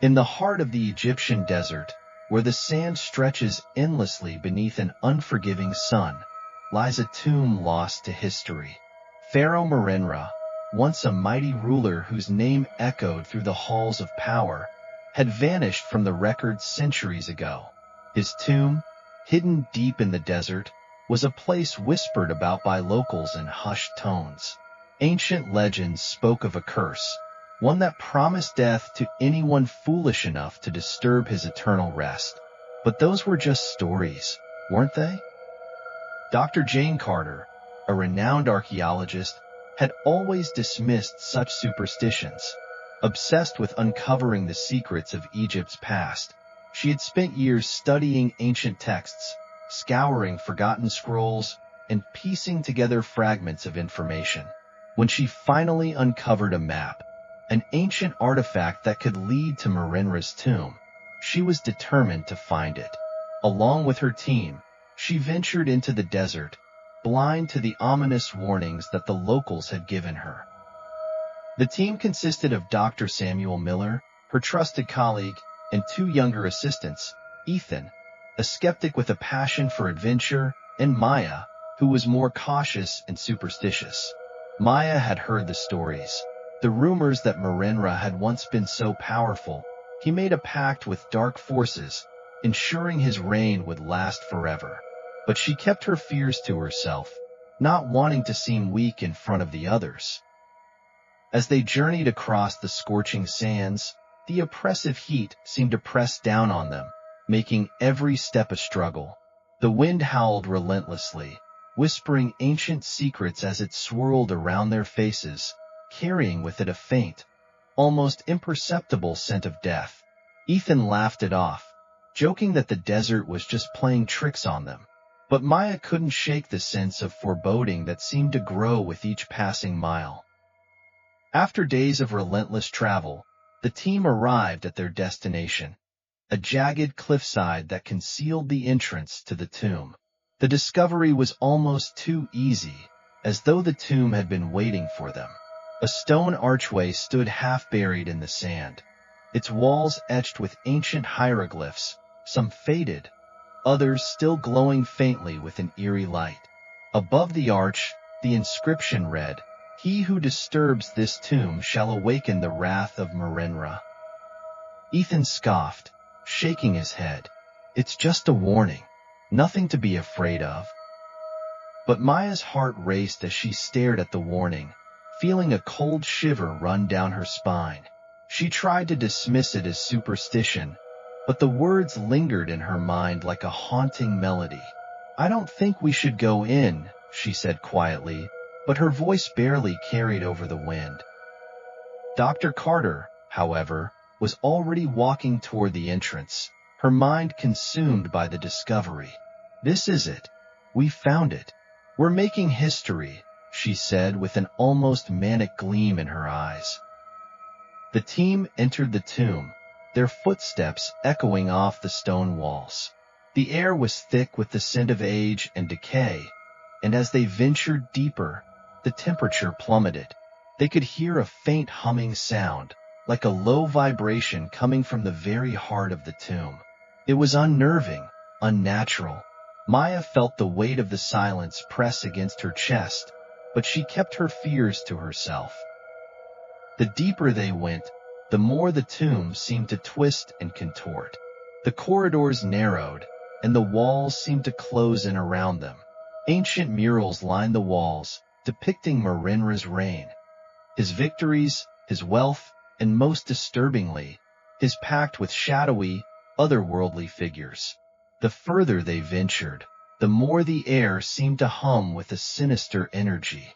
In the heart of the Egyptian desert, where the sand stretches endlessly beneath an unforgiving sun, lies a tomb lost to history. Pharaoh Merenra, once a mighty ruler whose name echoed through the halls of power, had vanished from the records centuries ago. His tomb, hidden deep in the desert, was a place whispered about by locals in hushed tones. Ancient legends spoke of a curse, one that promised death to anyone foolish enough to disturb his eternal rest. But those were just stories, weren't they? Dr. Jane Carter, a renowned archaeologist, had always dismissed such superstitions. Obsessed with uncovering the secrets of Egypt's past, she had spent years studying ancient texts, scouring forgotten scrolls, and piecing together fragments of information. When she finally uncovered a map, an ancient artifact that could lead to Merenra's tomb, she was determined to find it. Along with her team, she ventured into the desert, blind to the ominous warnings that the locals had given her. The team consisted of Dr. Samuel Miller, her trusted colleague, and two younger assistants, Ethan, a skeptic with a passion for adventure, and Maya, who was more cautious and superstitious. Maya had heard the stories, the rumors that Merenra had once been so powerful. He made a pact with dark forces, ensuring his reign would last forever. But she kept her fears to herself, not wanting to seem weak in front of the others. As they journeyed across the scorching sands, the oppressive heat seemed to press down on them, making every step a struggle. The wind howled relentlessly, whispering ancient secrets as it swirled around their faces, carrying with it a faint, almost imperceptible scent of death. Ethan laughed it off, joking that the desert was just playing tricks on them. But Maya couldn't shake the sense of foreboding that seemed to grow with each passing mile. After days of relentless travel, the team arrived at their destination, a jagged cliffside that concealed the entrance to the tomb. The discovery was almost too easy, as though the tomb had been waiting for them. A stone archway stood half buried in the sand, its walls etched with ancient hieroglyphs, some faded, others still glowing faintly with an eerie light. Above the arch, the inscription read, "He who disturbs this tomb shall awaken the wrath of Merenra." Ethan scoffed, shaking his head. "It's just a warning, nothing to be afraid of." But Maya's heart raced as she stared at the warning, feeling a cold shiver run down her spine. She tried to dismiss it as superstition, but the words lingered in her mind like a haunting melody. "I don't think we should go in," she said quietly, but her voice barely carried over the wind. Dr. Carter, however, was already walking toward the entrance, her mind consumed by the discovery. "This is it. We found it. We're making history," she said with an almost manic gleam in her eyes. The team entered the tomb, their footsteps echoing off the stone walls. The air was thick with the scent of age and decay, and as they ventured deeper, the temperature plummeted. They could hear a faint humming sound, like a low vibration coming from the very heart of the tomb. It was unnerving, unnatural. Maya felt the weight of the silence press against her chest, but she kept her fears to herself. The deeper they went, the more the tomb seemed to twist and contort. The corridors narrowed, and the walls seemed to close in around them. Ancient murals lined the walls, depicting Merenra's reign, his victories, his wealth, and most disturbingly, his pact with shadowy, otherworldly figures. The further they ventured, the more the air seemed to hum with a sinister energy.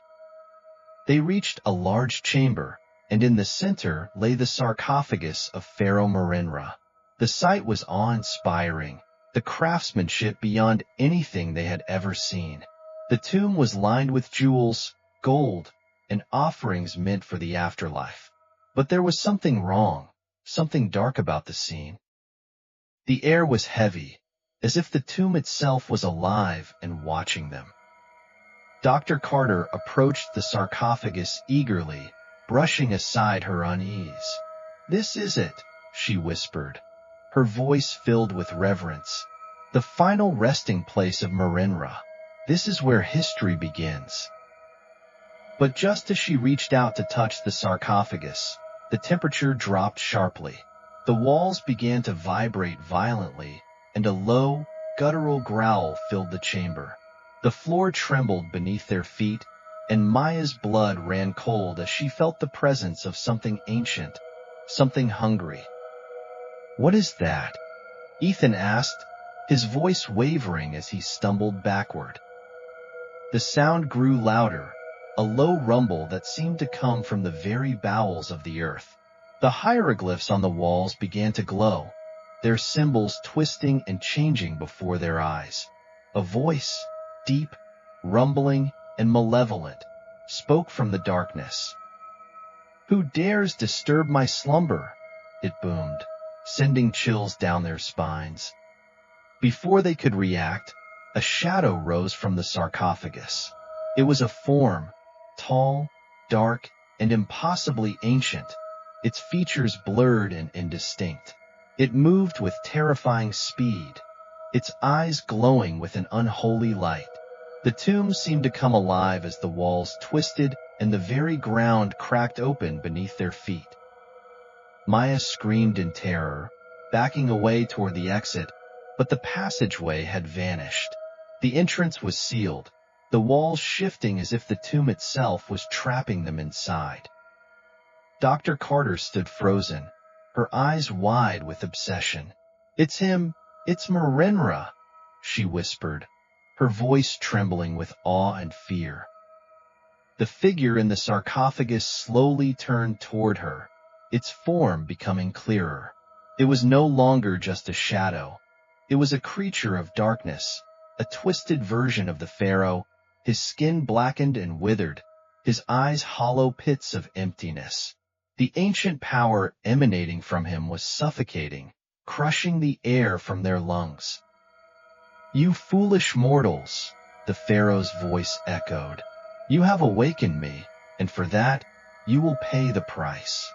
They reached a large chamber, and in the center lay the sarcophagus of Pharaoh Merenra. The sight was awe-inspiring, the craftsmanship beyond anything they had ever seen. The tomb was lined with jewels, gold, and offerings meant for the afterlife. But there was something wrong, something dark about the scene. The air was heavy, as if the tomb itself was alive and watching them. Dr. Carter approached the sarcophagus eagerly, brushing aside her unease. "This is it," she whispered, her voice filled with reverence. "The final resting place of Marinra. This is where history begins." But just as she reached out to touch the sarcophagus, the temperature dropped sharply. The walls began to vibrate violently, and a low, guttural growl filled the chamber. The floor trembled beneath their feet, and Maya's blood ran cold as she felt the presence of something ancient, something hungry. "What is that?" Ethan asked, his voice wavering as he stumbled backward. The sound grew louder, a low rumble that seemed to come from the very bowels of the earth. The hieroglyphs on the walls began to glow, their symbols twisting and changing before their eyes. A voice, deep, rumbling, and malevolent, spoke from the darkness. "Who dares disturb my slumber?" it boomed, sending chills down their spines. Before they could react, a shadow rose from the sarcophagus. It was a form, tall, dark, and impossibly ancient, its features blurred and indistinct. It moved with terrifying speed, its eyes glowing with an unholy light. The tomb seemed to come alive as the walls twisted and the very ground cracked open beneath their feet. Maya screamed in terror, backing away toward the exit, but the passageway had vanished. The entrance was sealed, the walls shifting as if the tomb itself was trapping them inside. Dr. Carter stood frozen, her eyes wide with obsession. "It's him! It's Marinra!" she whispered, her voice trembling with awe and fear. The figure in the sarcophagus slowly turned toward her, its form becoming clearer. It was no longer just a shadow. It was a creature of darkness, a twisted version of the Pharaoh, his skin blackened and withered, his eyes hollow pits of emptiness. The ancient power emanating from him was suffocating, crushing the air from their lungs. "You foolish mortals," the Pharaoh's voice echoed. "You have awakened me, and for that, you will pay the price."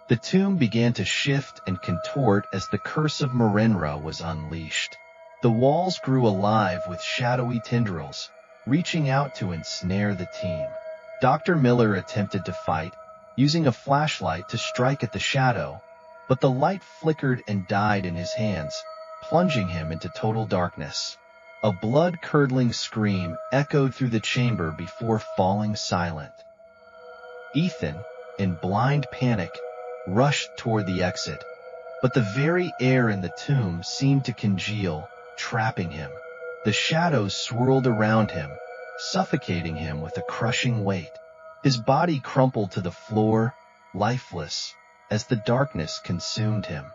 The tomb began to shift and contort as the curse of Marinra was unleashed. The walls grew alive with shadowy tendrils, reaching out to ensnare the team. Dr. Miller attempted to fight, using a flashlight to strike at the shadow, but the light flickered and died in his hands, plunging him into total darkness. A blood-curdling scream echoed through the chamber before falling silent. Ethan, in blind panic, rushed toward the exit, but the very air in the tomb seemed to congeal, trapping him. The shadows swirled around him, suffocating him with a crushing weight. His body crumpled to the floor, lifeless, as the darkness consumed him.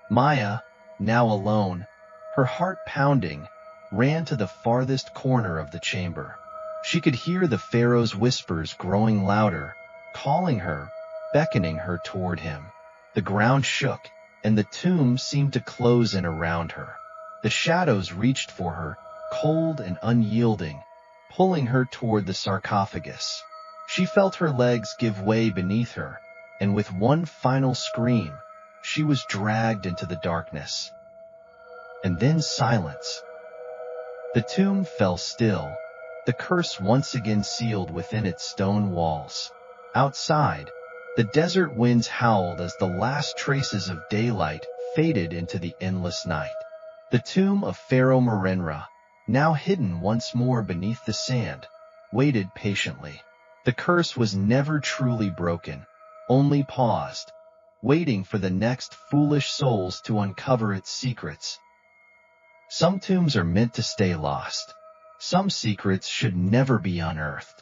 Maya, now alone, her heart pounding, ran to the farthest corner of the chamber. She could hear the Pharaoh's whispers growing louder, calling her, beckoning her toward him. The ground shook, and the tomb seemed to close in around her. The shadows reached for her, cold and unyielding, pulling her toward the sarcophagus. She felt her legs give way beneath her, and with one final scream, she was dragged into the darkness. And then silence. The tomb fell still, the curse once again sealed within its stone walls. Outside, the desert winds howled as the last traces of daylight faded into the endless night. The tomb of Pharaoh Marinra, now hidden once more beneath the sand, waited patiently. The curse was never truly broken, only paused, waiting for the next foolish souls to uncover its secrets. Some tombs are meant to stay lost. Some secrets should never be unearthed.